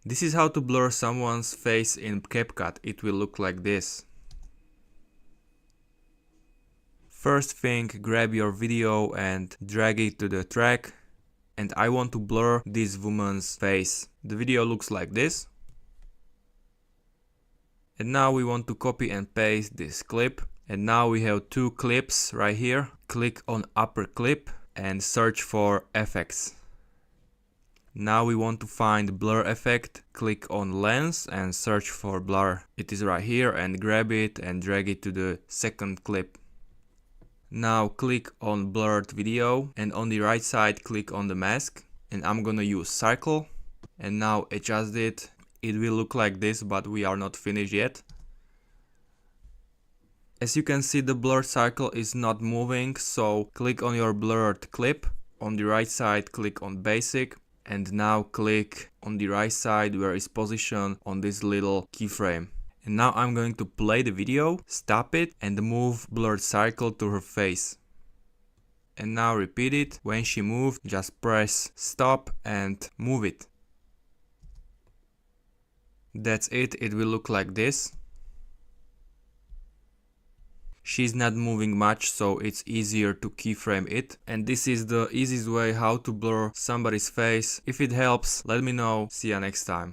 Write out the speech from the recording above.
This is how to blur someone's face in Capcut. It will look like this. First thing, grab your video and drag it to the track. And I want to blur this woman's face. The video looks like this. And now we want to copy and paste this clip. And now we have two clips right here. Click on upper clip and search for effects. Now we want to find blur effect. Click on lens and search for blur. It is right here, and grab it and drag it to the second clip. Now click on blurred video and on the right side click on the mask, and I'm gonna use circle and now adjust it. It will look like this, but we are not finished yet. As you can see, the blurred circle is not moving, so click on your blurred clip. On the right side click on basic, and now click on the right side where is positioned on this little keyframe. And now I'm going to play the video, stop it and move blurred circle to her face. And now repeat it. When she moved, just press stop and move it. That's it, it will look like this. She's not moving much, so it's easier to keyframe it. And this is the easiest way how to blur somebody's face. If it helps, let me know. See ya next time.